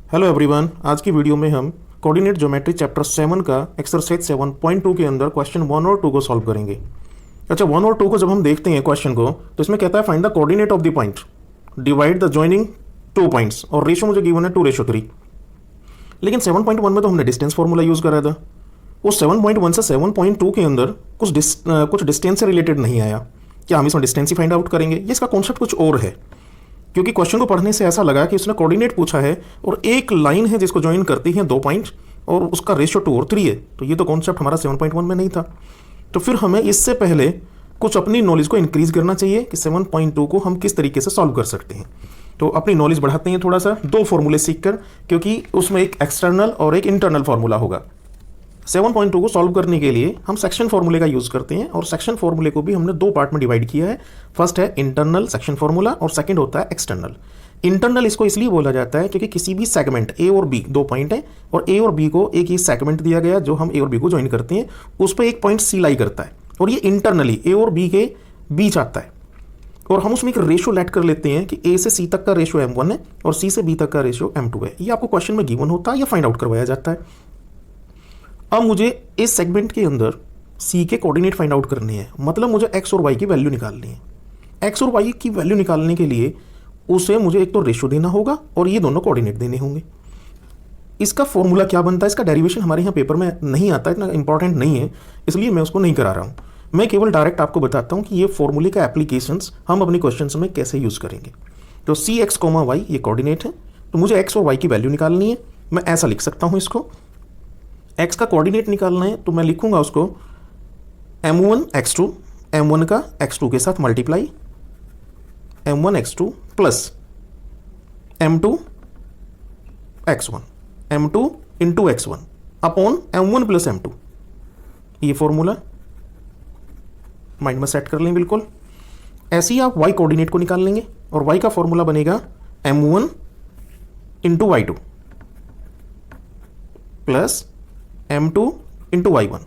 Hello everyone, आज की video में हम कोऑर्डिनेट ज्योमेट्री चैप्टर 7 का एक्सरसाइज 7.2 के अंदर क्वेश्चन 1 और 2 को सॉल्व करेंगे। अच्छा, 1 और 2 को जब हम देखते हैं क्वेश्चन को तो इसमें कहता है find the coordinate of the point, divide the joining two points और रेशो मुझे गिवन है 2:3। लेकिन 7.1 में तो हमने डिस्टेंस फॉर्मूला यूज़ करा था। उस 7.1 से 7.2 के अंदर कुछ डिस्टेंस से रिलेटेड नहीं आया। क्या हम इसमें डिस्टेंस ही फाइंड आउट करेंगे? ये इसका कॉन्सेप्ट कुछ और है, क्योंकि क्वेश्चन को पढ़ने से ऐसा लगा कि उसने कोऑर्डिनेट पूछा है और एक लाइन है जिसको ज्वाइन करती है 2 पॉइंट और उसका रेशियो 2 और 3 है। तो ये तो कॉन्सेप्ट हमारा 7.1 में नहीं था। तो फिर हमें इससे पहले कुछ अपनी नॉलेज को इंक्रीज करना चाहिए कि 7.2 को हम किस तरीके से सॉल्व कर सकते हैं। तो अपनी नॉलेज बढ़ाते हैं थोड़ा सा 2 फॉर्मूले सीखकर, क्योंकि उसमें एक एक्सटर्नल और एक इंटरनल फार्मूला होगा। 7.2 को सॉल्व करने के लिए हम सेक्शन फार्मूले का यूज़ करते हैं और सेक्शन फार्मूले को भी हमने 2 पार्ट में डिवाइड किया है। फर्स्ट है इंटरनल सेक्शन फार्मूला और सेकंड होता है एक्सटर्नल। इंटरनल इसको इसलिए बोला जाता है क्योंकि किसी भी सेगमेंट ए और बी 2 पॉइंट है और ए और बी को एक ही सेगमेंट दिया गया जो हम ए और बी को ज्वाइन करते हैं, उस पर एक पॉइंट सी लाई करता है और ये इंटरनली ए और बी के बीच आता है और हम उसमें एक रेशो लेट कर लेते हैं कि ए से सी तक का रेशो m1 है और सी से बी तक का रेशो m2 है। ये आपको क्वेश्चन में गिवन होता है या फाइंड आउट करवाया जाता है। अब मुझे इस सेगमेंट के अंदर सी के कोऑर्डिनेट फाइंड आउट करने हैं, मतलब मुझे एक्स और वाई की वैल्यू निकालनी है। एक्स और वाई की वैल्यू निकालने के लिए उसे मुझे एक तो रेशो देना होगा और ये दोनों कोऑर्डिनेट देने होंगे। इसका फॉर्मूला क्या बनता है, इसका डेरिवेशन हमारे यहाँ पेपर में नहीं आता, इतना इंपॉर्टेंट नहीं है, इसलिए मैं उसको नहीं करा रहा हूँ। मैं केवल डायरेक्ट आपको बताता हूँ कि ये फॉर्मूले का एप्लीकेशंस हम अपने क्वेश्चन में कैसे यूज़ करेंगे। तो सी एक्स कोमा वाई ये कोऑर्डिनेट है, तो मुझे एक्स और वाई की वैल्यू निकालनी है। मैं ऐसा लिख सकता हूँ इसको, x का कोऑर्डिनेट निकालना है तो मैं लिखूंगा उसको m1 x2, m1 का x2 के साथ multiply m1 x2 plus m2 x1, m2 into x1 upon m1 plus m2। ये फॉर्मूला माइंड में सेट कर लें बिल्कुल। ऐसे ही आप y कोऑर्डिनेट को निकाल लेंगे और y का फॉर्मूला बनेगा m1 into y2 plus m2 into y1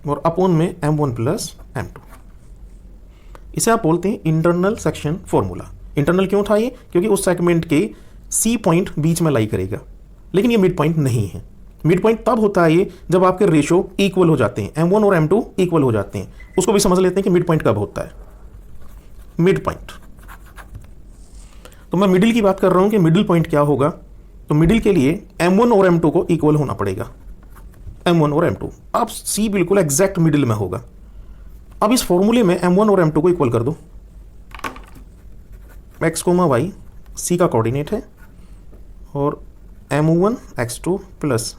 और अपोन में m1 प्लस m2। इसे आप बोलते हैं इंटरनल सेक्शन फॉर्मूला। इंटरनल क्यों था ये? क्योंकि उस सेगमेंट के सी पॉइंट बीच में लाई करेगा, लेकिन ये मिड पॉइंट नहीं है। मिड पॉइंट तब होता है ये जब आपके रेशो इक्वल हो जाते हैं, m1 और m2 इक्वल हो जाते हैं। उसको भी समझ लेते हैं कि मिड पॉइंट कब होता है, मिड पॉइंट। तो मैं मिडिल की बात कर रहा हूं कि मिडिल पॉइंट क्या होगा। तो मिडिल के लिए m1 और m2 को इक्वल होना पड़ेगा, m1 और m2। अब c बिल्कुल एग्जैक्ट मिडिल में होगा। अब इस फॉर्मूले में m1 और m2 को इक्वल कर दो। x कोमा y c का कोऑर्डिनेट है और m1 x2 प्लस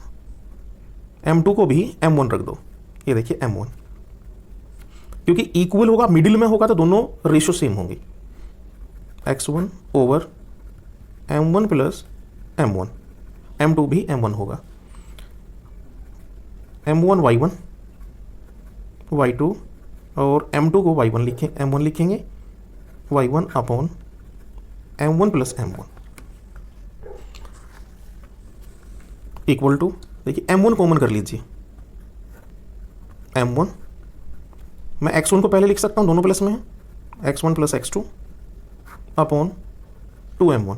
m2 को भी m1 रख दो। ये देखिए m1, क्योंकि इक्वल होगा, मिडिल में होगा तो दोनों रेशो सेम होंगे। x1 over m1 plus m1, m2 भी m1 होगा। m1 y1 y2 और m2 को y1 लिखें, m1 लिखेंगे, y1 upon m1 plus m1 equal to, देखिए m1 कॉमन कर लीजिए, m1 मैं x1 को पहले लिख सकता हूँ, दोनों प्लस में है, x1 plus x2 upon 2m1।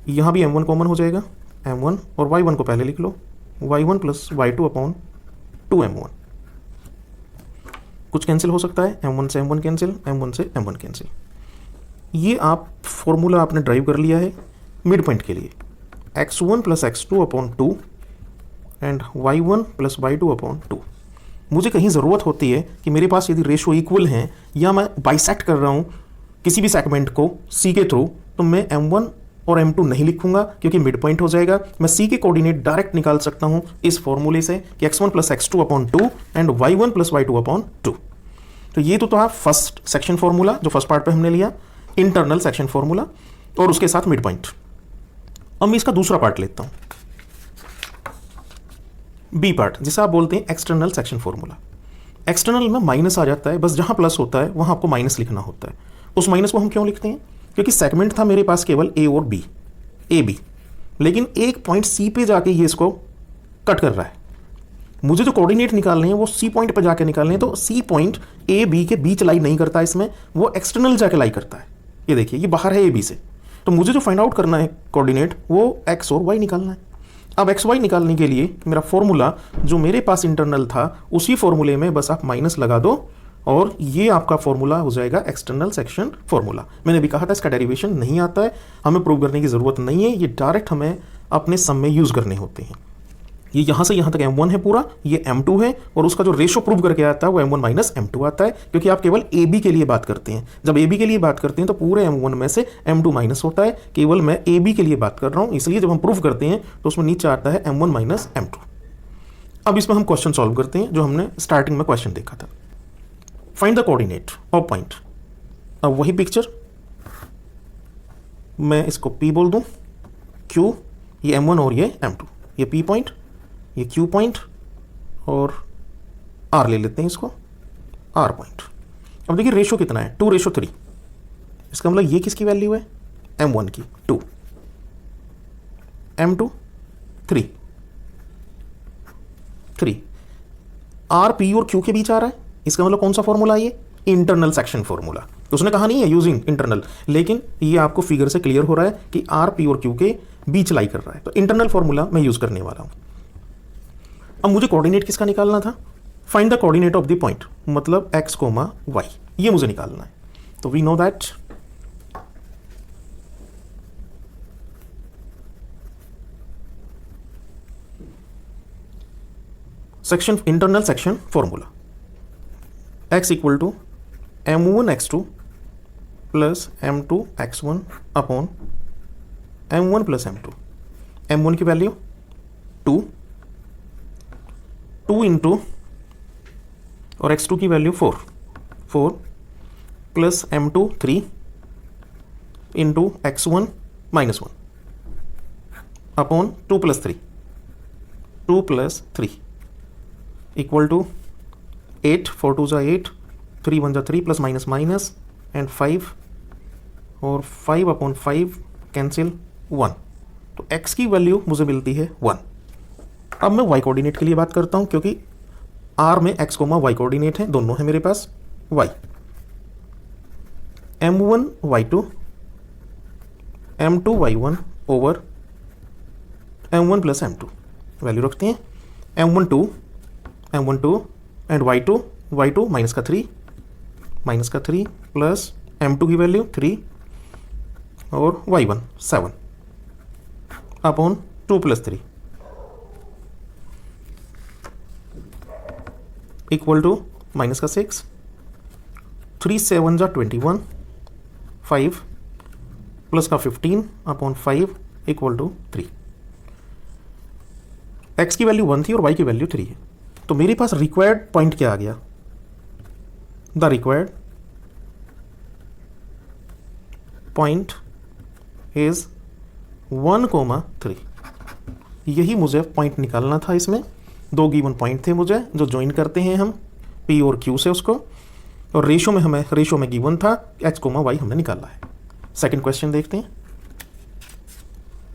यहाँ भी m1 कॉमन हो जाएगा, m1 और y1 को पहले लिख लो, y1 plus y2 upon 2m1। कुछ कैंसिल हो सकता है, m1 से m1 कैंसिल, m1 से m1 कैंसिल। ये आप फॉर्मूला आपने ड्राइव कर लिया है मिड पॉइंट के लिए, x1 plus x2 upon 2 and y1 plus y2 upon 2। मुझे कहीं ज़रूरत होती है कि मेरे पास यदि रेशो इक्वल हैं या मैं बाइसेक्ट कर रहा हूँ किसी भी सेगमेंट को सी के थ्रू, तो मैं m1 और m2 नहीं लिखूंगा क्योंकि मिड पॉइंट हो जाएगा। मैं सी के कोऑर्डिनेट डायरेक्ट निकाल सकता हूं इस फॉर्मूले से कि x1 plus x2 upon 2 and y1 plus y2 upon 2। तो ये तो था फर्स्ट सेक्शन फॉर्मूला जो फर्स्ट पार्ट पे हमने लिया, इंटरनल सेक्शन फॉर्मूला और उसके साथ मिड पॉइंट। अब मैं इसका दूसरा पार्ट लेता हूं, बी पार्ट, जिसे आप बोलते हैं एक्सटर्नल सेक्शन फॉर्मूला। एक्सटर्नल में माइनस आ जाता है, बस जहां प्लस होता है वहां आपको माइनस लिखना होता है। उस माइनस को हम क्यों लिखते हैं? क्योंकि सेगमेंट था मेरे पास केवल ए और बी, ए बी, लेकिन एक पॉइंट सी पे जाके ये इसको कट कर रहा है। मुझे जो कोऑर्डिनेट निकालने हैं वो सी पॉइंट पे जाके निकालने हैं, तो सी पॉइंट ए बी के बीच लाई नहीं करता इसमें, वो एक्सटर्नल जाके लाई करता है। ये देखिए, ये बाहर है ए बी से, तो मुझे जो फाइंड आउट करना है कोऑर्डिनेट वो एक्स और वाई निकालना है। अब एक्स वाई निकालने के लिए मेरा फॉर्मूला जो मेरे पास इंटरनल था उसी फॉर्मूले में बस आप माइनस लगा दो और ये आपका फॉर्मूला हो जाएगा एक्सटर्नल सेक्शन फॉर्मूला। मैंने भी कहा था इसका डेरिवेशन नहीं आता है, हमें प्रूव करने की ज़रूरत नहीं है, ये डायरेक्ट हमें अपने सम में यूज़ करने होते हैं। ये यहाँ से यहाँ तक m1 है पूरा, ये m2 है और उसका जो रेशो प्रूव करके आता है वो m1 माइनस m2 आता है, क्योंकि आप केवल ab के लिए बात करते हैं। जब ab के लिए बात करते हैं तो पूरे m1 में से m2 माइनस होता है, केवल मैं ab के लिए बात कर रहा हूँ, इसलिए जब हम प्रूव करते हैं तो उसमें नीचे आता है m1 माइनस m2। अब इसमें हम क्वेश्चन सॉल्व करते हैं जो हमने स्टार्टिंग में क्वेश्चन देखा था। Find the coordinate of point. अब वही पिक्चर मैं इसको p बोल दूं, q ये m1 और ये m2, ये p पॉइंट ये q पॉइंट और r ले लेते हैं इसको r पॉइंट। अब देखिए रेशो कितना है 2:3, इसका मतलब ये किसकी वैल्यू है m1 की 2, m2 3, r p और q के बीच आ रहा है, इसका मतलब कौन सा फॉर्मूला है ये इंटरनल सेक्शन फॉर्मूला। तो उसने कहा नहीं है यूजिंग इंटरनल, लेकिन ये आपको फिगर से क्लियर हो रहा है कि r p और q के बीच लाई कर रहा है, तो इंटरनल फॉर्मूला मैं यूज करने वाला हूं। अब मुझे कोऑर्डिनेट किसका निकालना था, find the coordinate of the point, मतलब x, y, ये मुझे निकालना है। तो we know that section internal section formula x equal to m1 x2 plus m2 x1 upon m1 plus m2। m1 की वैल्यू 2 इंटू और x2 की value 4 plus m2 3 into x1 minus 1 upon 2 plus 3 equal to 8, 4 2 8, 3 1 3 plus minus minus and 5 और 5 upon 5 cancel 1, तो x की value मुझे मिलती है 1। अब मैं y कोऑर्डिनेट के लिए बात करता हूं, क्योंकि r में x, y कोऑर्डिनेट है, दोनों है मेरे पास y। m1 y2 m2 y1 over m1 plus m2 value रखते हैं, m1 2 एंड y2 माइनस का 3 प्लस m2 की वैल्यू 3 और y1 7 upon 2 plus 3 equal to minus का 6, 3 7 जा 21, 5 प्लस का 15 अपॉन 5 इक्वल टू 3। x की वैल्यू 1 थी और y की वैल्यू 3 है, तो मेरे पास रिक्वायर्ड पॉइंट क्या आ गया, द रिक्वायर्ड पॉइंट इज 1,3। यही मुझे पॉइंट निकालना था। इसमें दो गिवन पॉइंट थे मुझे जो ज्वाइन करते हैं हम p और q से उसको, और रेशो में गिवन था x, y हमने निकाला है। सेकंड क्वेश्चन देखते हैं।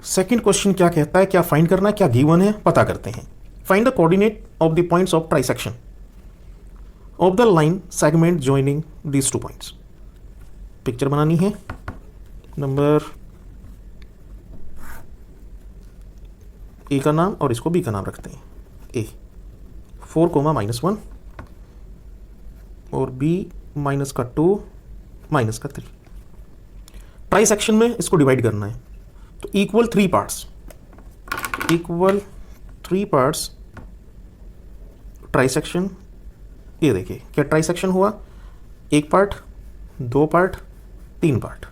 सेकंड क्वेश्चन क्या कहता है, क्या फाइंड करना है, क्या गिवन है, पता करते हैं। Find the coordinate of the points of trisection of the line segment joining these two points. Picture बनानी है, नंबर ए का नाम और इसको बी का नाम रखते हैं। ए 4,-1 और बी माइनस का 2 माइनस का 3। ट्राइसेक्शन में इसको डिवाइड करना है, तो इक्वल 3 पार्ट्स ट्राइसेक्शन। ये देखिए क्या ट्राइसेक्शन हुआ, 1 पार्ट, 2 पार्ट, 3 पार्ट,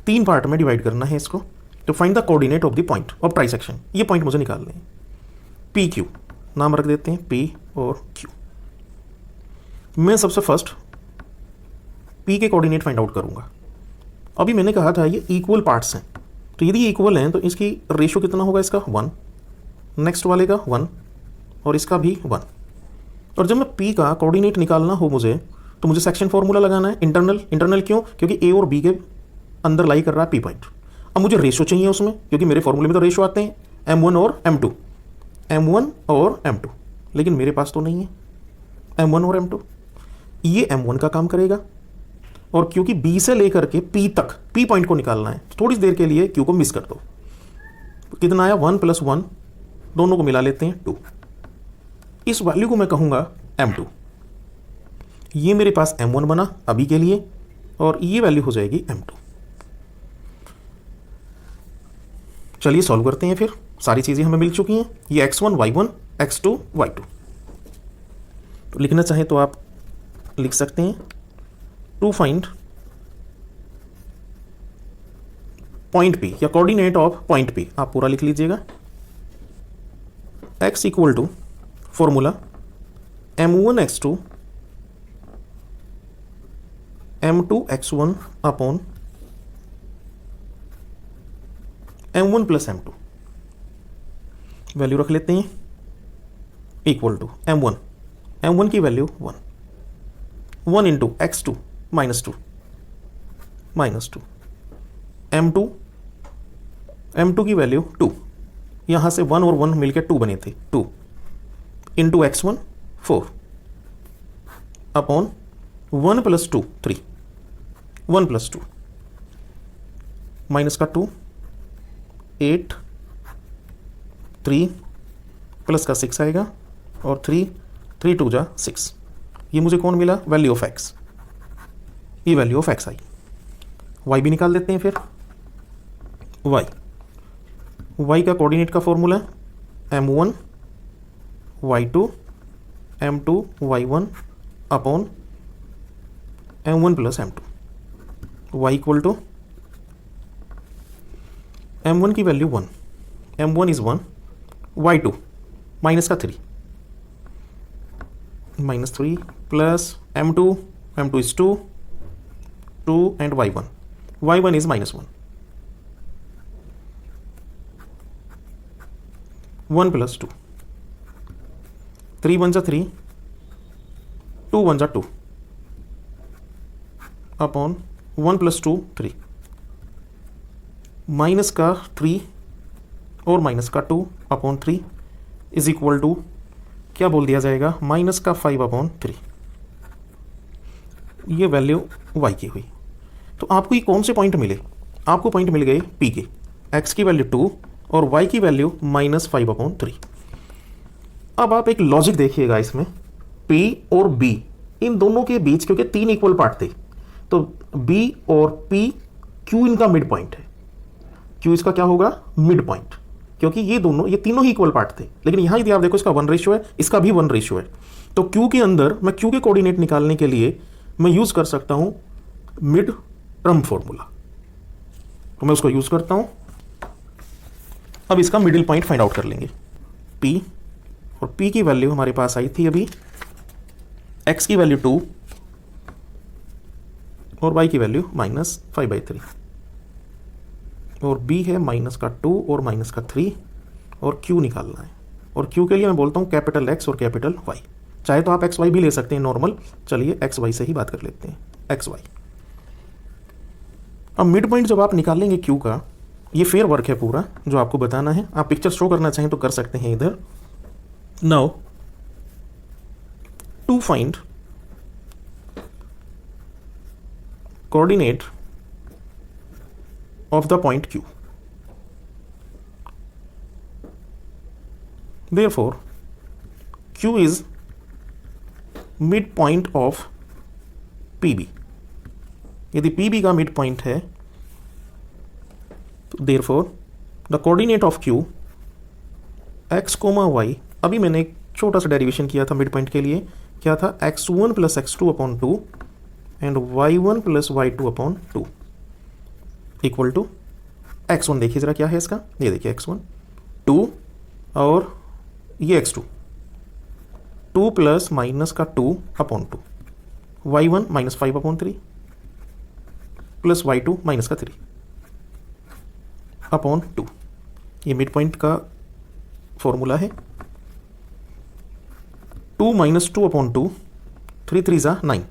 3 पार्ट में डिवाइड करना है इसको। तो find the coordinate of the point of trisection, ये पॉइंट मुझे निकालने हैं। पी क्यू नाम रख देते हैं, पी और क्यू। मैं सबसे फर्स्ट पी के कोऑर्डिनेट फाइंड आउट करूंगा। अभी मैंने कहा था ये इक्वल पार्ट्स हैं, तो यदि इक्वल हैं तो इसकी रेशो कितना होगा, इसका 1, नेक्स्ट वाले का 1 और इसका भी 1। और जब मैं पी का कोऑर्डिनेट निकालना हो मुझे, तो मुझे सेक्शन फॉर्मूला लगाना है इंटरनल क्यों, क्योंकि ए और बी के अंदर लाई कर रहा है पी पॉइंट। अब मुझे रेशो चाहिए उसमें, क्योंकि मेरे फॉर्मूले में तो रेशो आते हैं m1 और m2, लेकिन मेरे पास तो नहीं है m1 और m2। ये m1 का काम करेगा, और क्योंकि बी से लेकर के पी तक पी पॉइंट को निकालना है, थोड़ी देर के लिए क्यू को मिस कर दो। तो कितना आया 1 + 1, दोनों को मिला लेते हैं 2। इस वैल्यू को मैं कहूँगा m2। ये मेरे पास m1 बना अभी के लिए, और ये वैल्यू हो जाएगी m2। चलिए सॉल्व करते हैं। फिर सारी चीज़ें हमें मिल चुकी हैं। ये x1 y1 x2 y2। तो लिखना चाहें तो आप लिख सकते हैं टू फाइंड पॉइंट P या कोऑर्डिनेट ऑफ पॉइंट P। आप पूरा लिख लीजिएगा। x = formula m1 x2 m2 x1 upon m1 + m2। Value रख लेते हैं इक्वल टू m1 की वैल्यू 1 × x2 -2 m2 की वैल्यू 2। यहाँ से 1 और 1 मिलकर 2 बने थे, 2 × x1 4 अपॉन 1 + 2 3 1 + 2 माइनस का 2 8 3 प्लस का 6 आएगा और 3 2 जा 6। ये मुझे कौन मिला? Value of x। ये value of x I. y भी निकाल देते हैं फिर। y का कोऑर्डिनेट का formula m1 y2 m2 y1 upon m1 + m2। y = m1 की वैल्यू 1, m1 = 1, y2 माइनस का 3 -3 plus m2 = 2 and y1 = -1 1 + 2 3 × 1 = 3 2 × 1 = 2 upon 1 + 2 3 minus का 3 और माइनस का 2 अपॉन 3 इज इक्वल टू क्या बोल दिया जाएगा? माइनस का 5/3। ये वैल्यू y की हुई। तो आपको ये कौन से पॉइंट मिले? आपको पॉइंट मिल गए p के, x की वैल्यू 2 और y की वैल्यू -5/3। अब आप एक लॉजिक देखिएगा इसमें, p और b इन दोनों के बीच, क्योंकि 3 इक्वल पार्ट थे, तो b और p q इनका मिड पॉइंट है। q इसका क्या होगा? मिड पॉइंट, क्योंकि ये तीनों ही इक्वल पार्ट थे। लेकिन यहां यदि आप देखो इसका 1 है, इसका भी 1 है। तो q के अंदर मैं q के कोऑर्डिनेट निकालने के लिए मैं यूज कर सकता हूं मिड टर्म फॉर्मूला। तो मैं उसको यूज करता हूं। अब इसका मिडिल पॉइंट फाइंड आउट कर लेंगे। p और p की वैल्यू हमारे पास आई थी अभी, x की वैल्यू 2 और y की वैल्यू -5/3 और b है -2 और -3 और q निकालना है। और q के लिए मैं बोलता हूँ कैपिटल X और कैपिटल Y। चाहे तो आप XY भी ले सकते हैं नॉर्मल। चलिए XY से ही बात कर लेते हैं, XY। अब मिड पॉइंट जब आप निकालेंगे q का, ये फेयर वर्क है पूरा जो आपको बताना है। आप पिक्चर शो करना चाहें तो कर सकते हैं इधर। Now to find coordinate of the point Q. Therefore, Q is midpoint of PB. यदि PB का मिड पॉइंट है, तो therefore the coordinate of Q x, y। अभी मैंने एक छोटा सा डेरिवेशन किया था मिड पॉइंट के लिए। क्या था? x1 + x2/2 and y1 + y2/2 equal to x1। देखिए जरा क्या है इसका, ये देखिए x1 2 और ये x2 2 प्लस माइनस का 2/2 y1 -5/3 प्लस y2 माइनस का 3/2। ये मिड पॉइंट का फॉर्मूला है। 2 - 2/2 3 3 = 9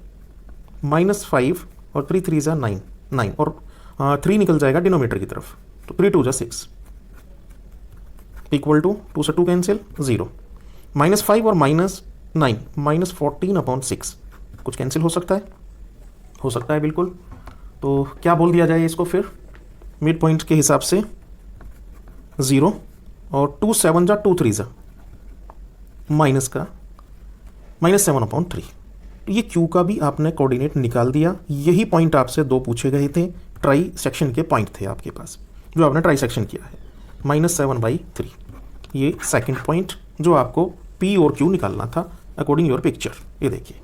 -5 और 3 3 = 9 और 3 निकल जाएगा डिनोमीटर की तरफ, तो 3 2 = 6 इक्वल टू 2 से 2 कैंसिल 0 -5 और -9 -14/6 कुछ कैंसिल हो सकता है। हो सकता है बिल्कुल। तो क्या बोल दिया जाए इसको फिर, मिड पॉइंट के हिसाब से 0 और 2 7 जा 2 3 जा माइनस का -7/3। तो ये क्यू का भी आपने कोऑर्डिनेट निकाल दिया। यही पॉइंट आपसे 2 पूछे गए थे, ट्राई सेक्शन के पॉइंट थे आपके पास, जो आपने ट्राई सेक्शन किया है। -7/3 ये सेकंड पॉइंट जो आपको पी और क्यू निकालना था अकॉर्डिंग योर पिक्चर। ये देखिए,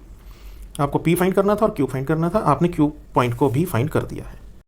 आपको पी फाइंड करना था और क्यू फाइंड करना था, आपने क्यू पॉइंट को भी फाइंड कर दिया है।